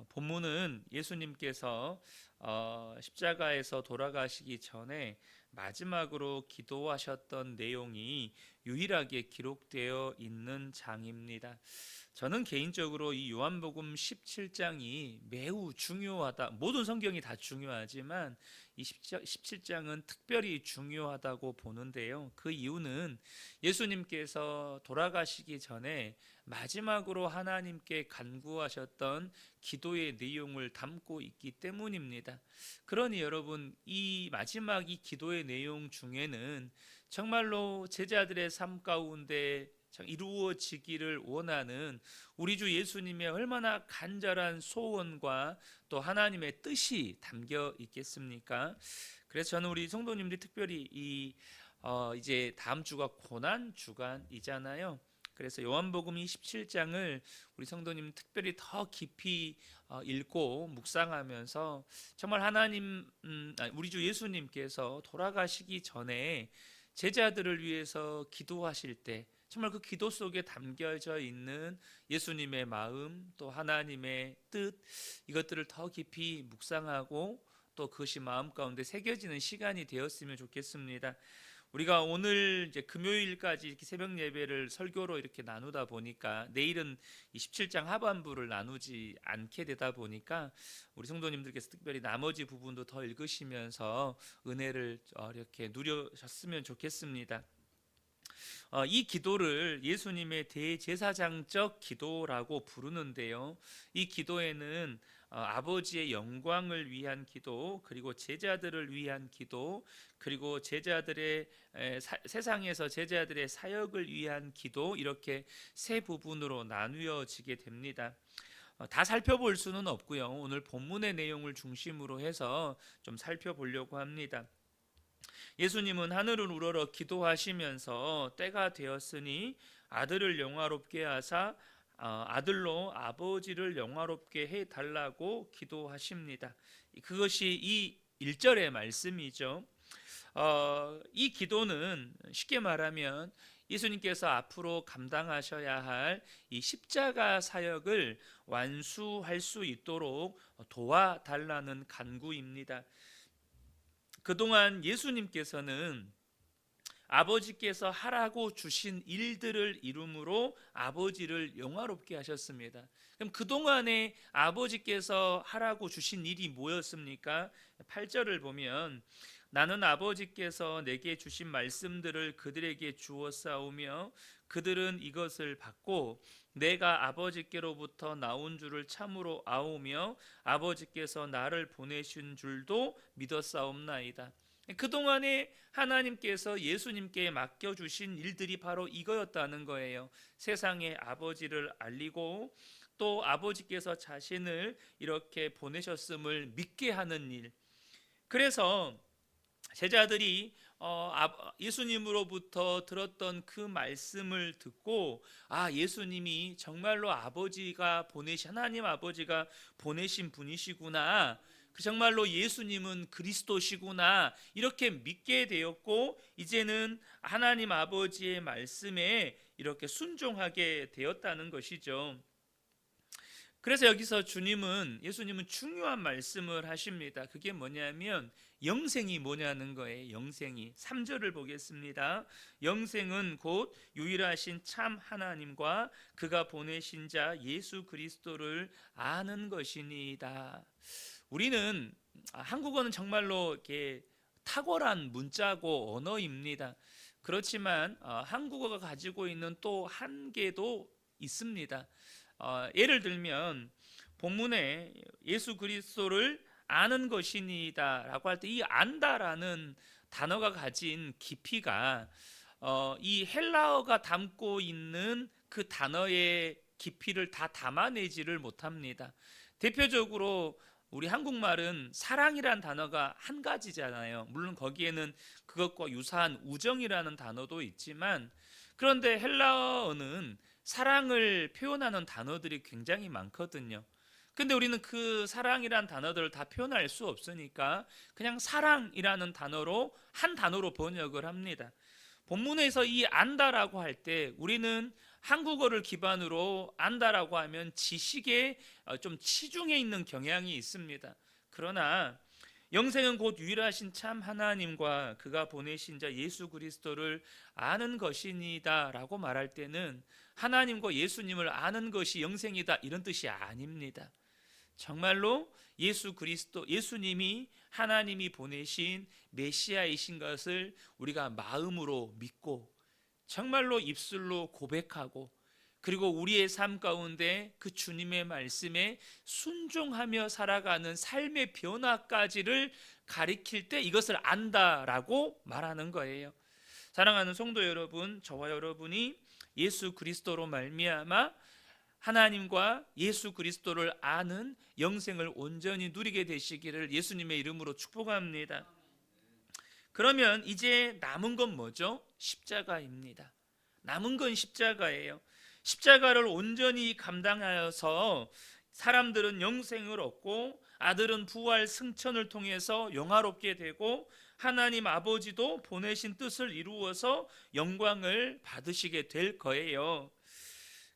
본문은 예수님께서 십자가에서 돌아가시기 전에 마지막으로 기도하셨던 내용이 유일하게 기록되어 있는 장입니다. 저는 개인적으로 이 요한복음 17장이 매우 중요하다. 모든 성경이 다 중요하지만 이 17장은 특별히 중요하다고 보는데요. 그 이유는 예수님께서 돌아가시기 전에 마지막으로 하나님께 간구하셨던 기도의 내용을 담고 있기 때문입니다. 그러니 여러분, 이 마지막 이 기도의 내용 중에는 정말로 제자들의 삶 가운데 이루어지기를 원하는 우리 주 예수님의 얼마나 간절한 소원과 또 하나님의 뜻이 담겨 있겠습니까? 그래서 저는 우리 성도님들이 특별히 이제 다음 주가 고난 주간이잖아요. 그래서 요한복음 27장을 우리 성도님 특별히 더 깊이 읽고 묵상하면서 정말 우리 주 예수님께서 돌아가시기 전에 제자들을 위해서 기도하실 때 정말 그 기도 속에 담겨져 있는 예수님의 마음, 또 하나님의 뜻, 이것들을 더 깊이 묵상하고 또 그것이 마음 가운데 새겨지는 시간이 되었으면 좋겠습니다. 우리가 오늘 이제 금요일까지 이렇게 새벽 예배를 설교로 이렇게 나누다 보니까 내일은 이 17장 하반부를 나누지 않게 되다 보니까 우리 성도님들께서 특별히 나머지 부분도 더 읽으시면서 은혜를 이렇게 누려셨으면 좋겠습니다. 이 기도를 예수님의 대제사장적 기도라고 부르는데요. 이 기도에는 아버지의 영광을 위한 기도, 그리고 제자들을 위한 기도, 그리고 세상에서 제자들의 사역을 위한 기도, 이렇게 세 부분으로 나누어지게 됩니다. 다 살펴볼 수는 없고요. 오늘 본문의 내용을 중심으로 해서 좀 살펴보려고 합니다. 예수님은 하늘을 우러러 기도하시면서 때가 되었으니 아들을 영화롭게 하사 아들로 아버지를 영화롭게 해달라고 기도하십니다. 그것이 이 1절의 말씀이죠. 이 기도는 쉽게 말하면 예수님께서 앞으로 감당하셔야 할 이 십자가 사역을 완수할 수 있도록 도와달라는 간구입니다. 그동안 예수님께서는 아버지께서 하라고 주신 일들을 이룸으로 아버지를 영화롭게 하셨습니다. 그럼 그동안에 아버지께서 하라고 주신 일이 뭐였습니까? 8절을 보면 나는 아버지께서 내게 주신 말씀들을 그들에게 주었사오며 그들은 이것을 받고 내가 아버지께로부터 나온 줄을 참으로 아오며 아버지께서 나를 보내신 줄도 믿었사옵나이다. 그동안에 하나님께서 예수님께 맡겨주신 일들이 바로 이거였다는 거예요. 세상에 아버지를 알리고 또 아버지께서 자신을 이렇게 보내셨음을 믿게 하는 일. 그래서 제자들이 예수님으로부터 들었던 그 말씀을 듣고 예수님이 정말로 하나님 아버지가 보내신 분이시구나, 정말로 예수님은 그리스도시구나, 이렇게 믿게 되었고 이제는 하나님 아버지의 말씀에 이렇게 순종하게 되었다는 것이죠. 그래서 여기서 예수님은 중요한 말씀을 하십니다. 그게 뭐냐면 영생이 뭐냐는 거예요. 영생이. 3절을 보겠습니다. 영생은 곧 유일하신 참 하나님과 그가 보내신 자 예수 그리스도를 아는 것이니이다. 우리는 한국어는 정말로 이렇게 탁월한 문자고 언어입니다. 그렇지만 한국어가 가지고 있는 또 한계도 있습니다. 예를 들면 본문에 예수 그리스도를 아는 것이니이다 라고 할 때 이 안다라는 단어가 가진 깊이가 이 헬라어가 담고 있는 그 단어의 깊이를 다 담아내지를 못합니다. 대표적으로 우리 한국말은 사랑이란 단어가 한 가지잖아요. 물론 거기에는 그것과 유사한 우정이라는 단어도 있지만, 그런데 헬라어는 사랑을 표현하는 단어들이 굉장히 많거든요. 근데 우리는 그 사랑이란 단어들을 다 표현할 수 없으니까 그냥 사랑이라는 단어로 한 단어로 번역을 합니다. 본문에서 이 안다라고 할 때 우리는 한국어를 기반으로 안다라고 하면 지식에 좀 치중해 있는 경향이 있습니다. 그러나 영생은 곧 유일하신 참 하나님과 그가 보내신 자 예수 그리스도를 아는 것이니다 라고 말할 때는 하나님과 예수님을 아는 것이 영생이다 이런 뜻이 아닙니다. 정말로 예수 그리스도, 예수님이 하나님이 보내신 메시아이신 것을 우리가 마음으로 믿고 정말로 입술로 고백하고 그리고 우리의 삶 가운데 그 주님의 말씀에 순종하며 살아가는 삶의 변화까지를 가리킬 때 이것을 안다라고 말하는 거예요. 사랑하는 성도 여러분, 저와 여러분이 예수 그리스도로 말미암아 하나님과 예수 그리스도를 아는 영생을 온전히 누리게 되시기를 예수님의 이름으로 축복합니다. 그러면 이제 남은 건 뭐죠? 십자가입니다. 남은 건 십자가예요. 십자가를 온전히 감당하여서 사람들은 영생을 얻고 아들은 부활 승천을 통해서 영화롭게 되고 하나님 아버지도 보내신 뜻을 이루어서 영광을 받으시게 될 거예요.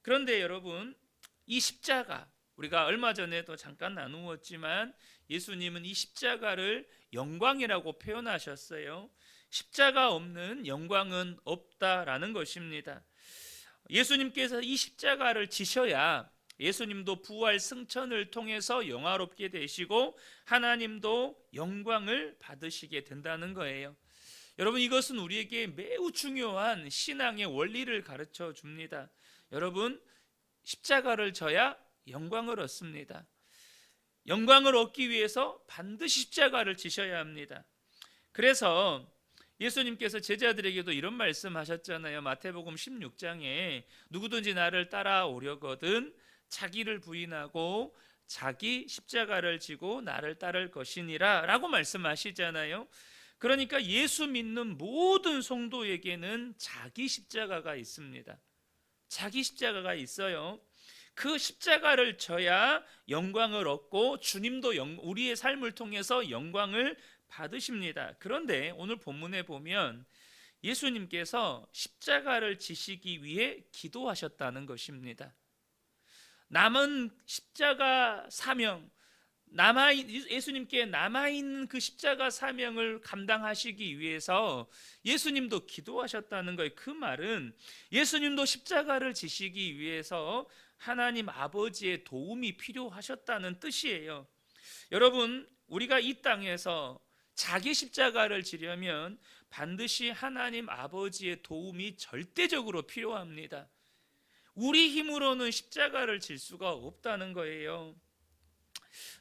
그런데 여러분, 이 십자가 우리가 얼마 전에도 잠깐 나누었지만 예수님은 이 십자가를 영광이라고 표현하셨어요. 십자가 없는 영광은 없다라는 것입니다. 예수님께서 이 십자가를 지셔야 예수님도 부활 승천을 통해서 영화롭게 되시고 하나님도 영광을 받으시게 된다는 거예요. 여러분, 이것은 우리에게 매우 중요한 신앙의 원리를 가르쳐 줍니다. 여러분, 십자가를 져야 영광을 얻습니다. 영광을 얻기 위해서 반드시 십자가를 지셔야 합니다. 그래서 예수님께서 제자들에게도 이런 말씀하셨잖아요. 마태복음 16장에 누구든지 나를 따라오려거든 자기를 부인하고 자기 십자가를 지고 나를 따를 것이니라 라고 말씀하시잖아요. 그러니까 예수 믿는 모든 성도에게는 자기 십자가가 있습니다. 자기 십자가가 있어요. 그 십자가를 져야 영광을 얻고 주님도 우리의 삶을 통해서 영광을 받으십니다. 그런데 오늘 본문에 보면 예수님께서 십자가를 지시기 위해 기도하셨다는 것입니다. 남은 십자가 사명, 예수님께 남아있는 그 십자가 사명을 감당하시기 위해서 예수님도 기도하셨다는 거예요. 그 말은 예수님도 십자가를 지시기 위해서 하나님 아버지의 도움이 필요하셨다는 뜻이에요. 여러분, 우리가 이 땅에서 자기 십자가를 지려면 반드시 하나님 아버지의 도움이 절대적으로 필요합니다. 우리 힘으로는 십자가를 질 수가 없다는 거예요.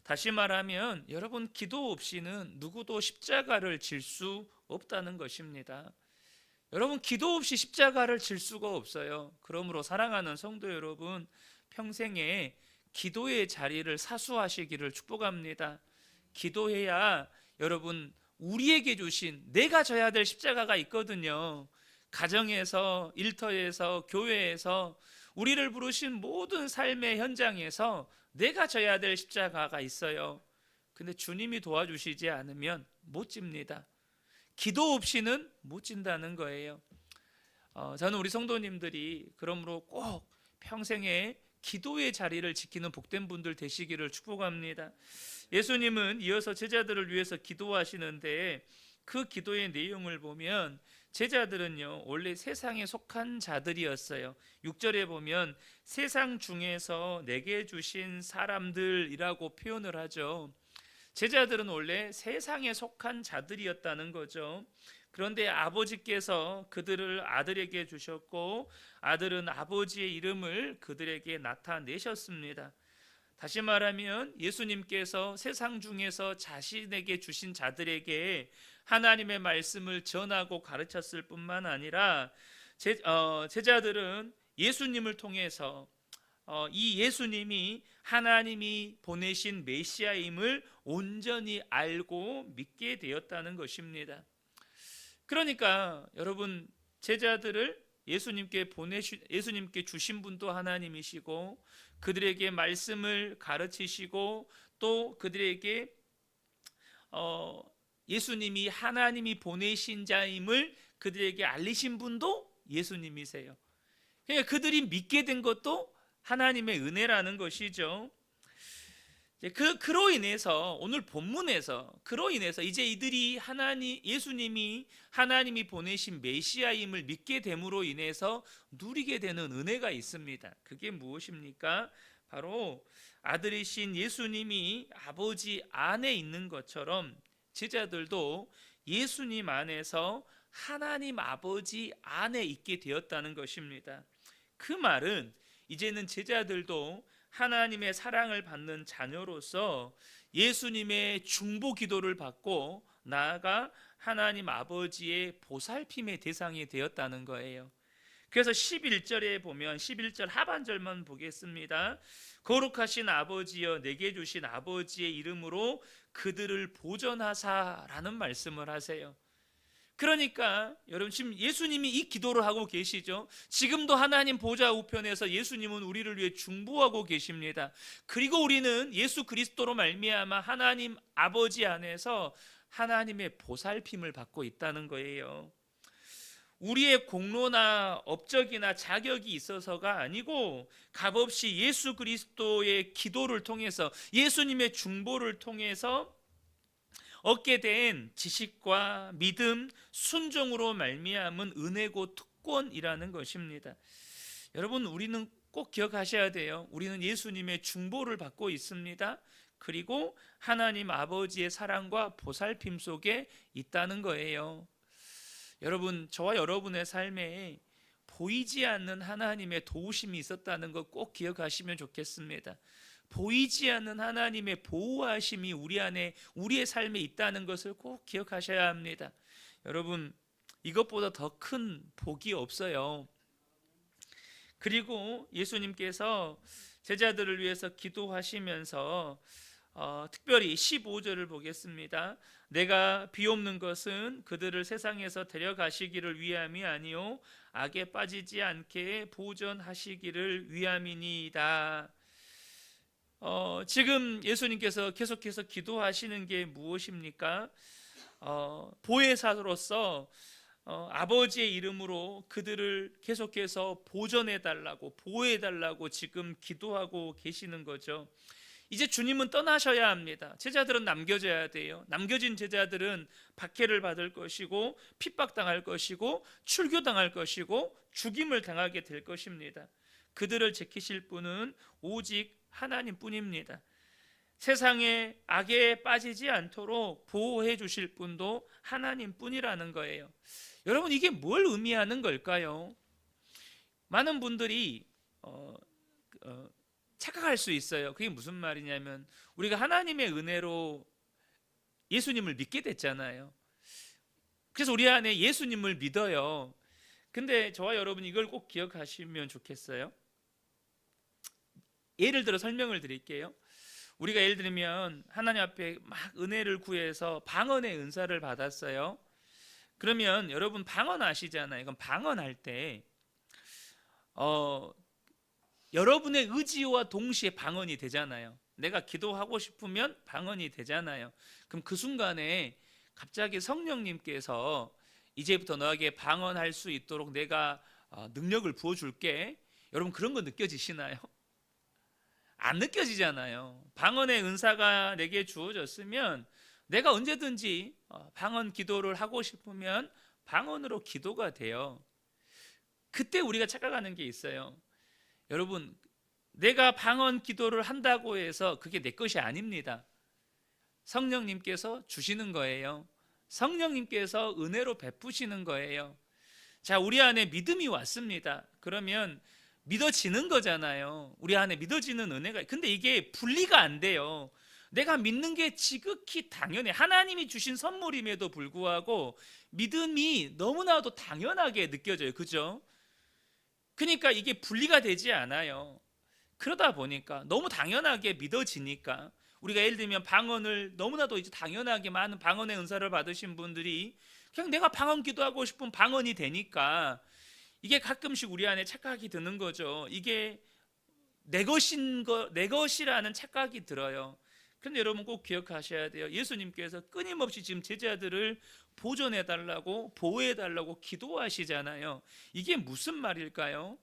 다시 말하면 여러분, 기도 없이는 누구도 십자가를 질 수 없다는 것입니다. 여러분, 기도 없이 십자가를 질 수가 없어요. 그러므로 사랑하는 성도 여러분, 평생에 기도의 자리를 사수하시기를 축복합니다. 기도해야 여러분, 우리에게 주신 내가 져야 될 십자가가 있거든요. 가정에서, 일터에서, 교회에서 우리를 부르신 모든 삶의 현장에서 내가 져야 될 십자가가 있어요. 근데 주님이 도와주시지 않으면 못 집니다. 기도 없이는 못 진다는 거예요. 저는 우리 성도님들이 그러므로 꼭 평생에 기도의 자리를 지키는 복된 분들 되시기를 축복합니다. 예수님은 이어서 제자들을 위해서 기도하시는데 그 기도의 내용을 보면 제자들은요 원래 세상에 속한 자들이었어요. 6절에 보면 세상 중에서 내게 주신 사람들이라고 표현을 하죠. 제자들은 원래 세상에 속한 자들이었다는 거죠. 그런데 아버지께서 그들을 아들에게 주셨고 아들은 아버지의 이름을 그들에게 나타내셨습니다. 다시 말하면 예수님께서 세상 중에서 자신에게 주신 자들에게 하나님의 말씀을 전하고 가르쳤을 뿐만 아니라 제자들은 예수님을 통해서 이 예수님이 하나님이 보내신 메시아임을 온전히 알고 믿게 되었다는 것입니다. 그러니까 여러분, 제자들을 예수님께 주신 분도 하나님이시고 그들에게 말씀을 가르치시고 또 그들에게 예수님이 하나님이 보내신 자임을 그들에게 알리신 분도 예수님이세요. 그러니까 그들이 믿게 된 것도 하나님의 은혜라는 것이죠. 그로 인해서 오늘 본문에서 그로 인해서 이제 이들이 예수님이 하나님이 보내신 메시아임을 믿게 됨으로 인해서 누리게 되는 은혜가 있습니다. 그게 무엇입니까? 바로 아들이신 예수님이 아버지 안에 있는 것처럼 제자들도 예수님 안에서 하나님 아버지 안에 있게 되었다는 것입니다. 그 말은 이제는 제자들도 하나님의 사랑을 받는 자녀로서 예수님의 중보 기도를 받고 나아가 하나님 아버지의 보살핌의 대상이 되었다는 거예요. 그래서 11절에 보면 11절 하반절만 보겠습니다. 거룩하신 아버지여 내게 주신 아버지의 이름으로 그들을 보전하사라는 말씀을 하세요. 그러니까 여러분 지금 예수님이 이 기도를 하고 계시죠. 지금도 하나님 보좌 우편에서 예수님은 우리를 위해 중보하고 계십니다. 그리고 우리는 예수 그리스도로 말미암아 하나님 아버지 안에서 하나님의 보살핌을 받고 있다는 거예요. 우리의 공로나 업적이나 자격이 있어서가 아니고 값없이 예수 그리스도의 기도를 통해서 예수님의 중보를 통해서 얻게 된 지식과 믿음, 순종으로 말미암은 은혜고 특권이라는 것입니다. 여러분 우리는 꼭 기억하셔야 돼요. 우리는 예수님의 중보를 받고 있습니다. 그리고 하나님 아버지의 사랑과 보살핌 속에 있다는 거예요. 여러분 저와 여러분의 삶에 보이지 않는 하나님의 도우심이 있었다는 것 꼭 기억하시면 좋겠습니다. 보이지 않는 하나님의 보호하심이 우리 안에 우리의 삶에 있다는 것을 꼭 기억하셔야 합니다. 여러분 이것보다 더 큰 복이 없어요. 그리고 예수님께서 제자들을 위해서 기도하시면서 특별히 15절을 보겠습니다. 내가 비옵는 것은 그들을 세상에서 데려가시기를 위함이 아니요 악에 빠지지 않게 보전하시기를 위함이니이다. 지금 예수님께서 계속해서 기도하시는 게 무엇입니까? 보혜사로서 아버지의 이름으로 그들을 계속해서 보전해달라고 보호해달라고 지금 기도하고 계시는 거죠. 이제 주님은 떠나셔야 합니다. 제자들은 남겨져야 돼요. 남겨진 제자들은 박해를 받을 것이고 핍박당할 것이고 출교당할 것이고 죽임을 당하게 될 것입니다. 그들을 지키실 분은 오직 하나님뿐입니다. 세상의 악에 빠지지 않도록 보호해 주실 분도 하나님뿐이라는 거예요. 여러분 이게 뭘 의미하는 걸까요? 많은 분들이 착각할 수 있어요. 그게 무슨 말이냐면 우리가 하나님의 은혜로 예수님을 믿게 됐잖아요. 그래서 우리 안에 예수님을 믿어요. 근데 저와 여러분 이걸 꼭 기억하시면 좋겠어요. 예를 들어 설명을 드릴게요. 우리가 예를 들면 하나님 앞에 막 은혜를 구해서 방언의 은사를 받았어요. 그러면 여러분 방언 아시잖아요. 그럼 방언할 때 여러분의 의지와 동시에 방언이 되잖아요. 내가 기도하고 싶으면 방언이 되잖아요. 그럼 그 순간에 갑자기 성령님께서 이제부터 너에게 방언할 수 있도록 내가 능력을 부어줄게. 여러분 그런 거 느껴지시나요? 안 느껴지잖아요. 방언의 은사가 내게 주어졌으면 내가 언제든지 방언 기도를 하고 싶으면 방언으로 기도가 돼요. 그때 우리가 착각하는 게 있어요. 여러분 내가 방언 기도를 한다고 해서 그게 내 것이 아닙니다. 성령님께서 주시는 거예요. 성령님께서 은혜로 베푸시는 거예요. 자, 우리 안에 믿음이 왔습니다. 그러면 믿어지는 거잖아요. 우리 안에 믿어지는 은혜가. 근데 이게 분리가 안 돼요. 내가 믿는 게 지극히 당연해. 하나님이 주신 선물임에도 불구하고 믿음이 너무나도 당연하게 느껴져요. 그죠? 그러니까 이게 분리가 되지 않아요. 그러다 보니까 너무 당연하게 믿어지니까 우리가 예를 들면 방언을 너무나도 이제 당연하게 많은 방언의 은사를 받으신 분들이 그냥 내가 방언 기도하고 싶은 방언이 되니까 이게 가끔씩 우리 안에 착각이 드는 거죠. 이게 내 것이라는 착각이 들어요. 그런데 여러분 꼭 기억하셔야 돼요. 예수님께서 끊임없이 지금 제자들을 보존해달라고 보호해달라고 기도하시잖아요. 이게 무슨 말일까요?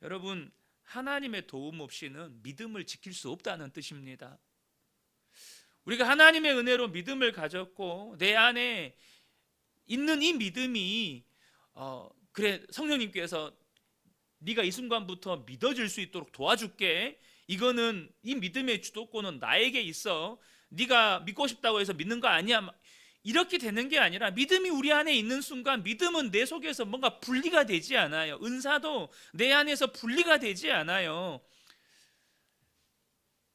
여러분, 하나님의 도움 없이는 믿음을 지킬 수 없다는 뜻입니다. 우리가 하나님의 은혜로 믿음을 가졌고 내 안에 있는 이 믿음이 그래, 성령님께서 네가 이 순간부터 믿어질 수 있도록 도와줄게, 이거는 이 믿음의 주도권은 나에게 있어, 네가 믿고 싶다고 해서 믿는 거 아니야, 이렇게 되는 게 아니라 믿음이 우리 안에 있는 순간 믿음은 내 속에서 뭔가 분리가 되지 않아요. 은사도 내 안에서 분리가 되지 않아요.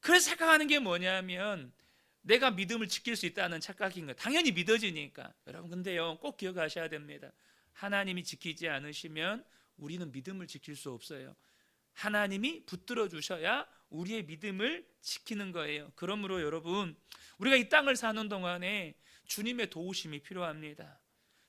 그래서 착각하는 게 뭐냐면 내가 믿음을 지킬 수 있다는 착각인 거예요. 당연히 믿어지니까. 여러분, 근데요, 꼭 기억하셔야 됩니다. 하나님이 지키지 않으시면 우리는 믿음을 지킬 수 없어요. 하나님이 붙들어 주셔야 우리의 믿음을 지키는 거예요. 그러므로 여러분, 우리가 이 땅을 사는 동안에 주님의 도우심이 필요합니다.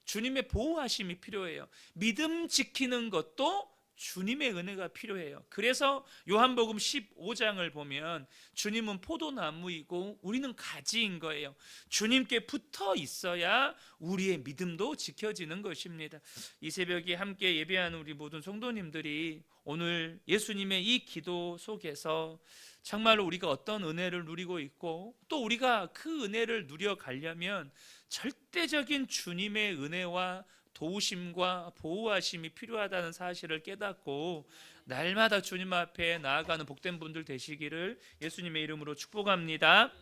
주님의 보호하심이 필요해요. 믿음 지키는 것도 주님의 은혜가 필요해요. 그래서 요한복음 15장을 보면 주님은 포도나무이고 우리는 가지인 거예요. 주님께 붙어 있어야 우리의 믿음도 지켜지는 것입니다. 이 새벽에 함께 예배하는 우리 모든 성도님들이 오늘 예수님의 이 기도 속에서 정말로 우리가 어떤 은혜를 누리고 있고 또 우리가 그 은혜를 누려가려면 절대적인 주님의 은혜와 도우심과 보호하심이 필요하다는 사실을 깨닫고 날마다 주님 앞에 나아가는 복된 분들 되시기를 예수님의 이름으로 축복합니다.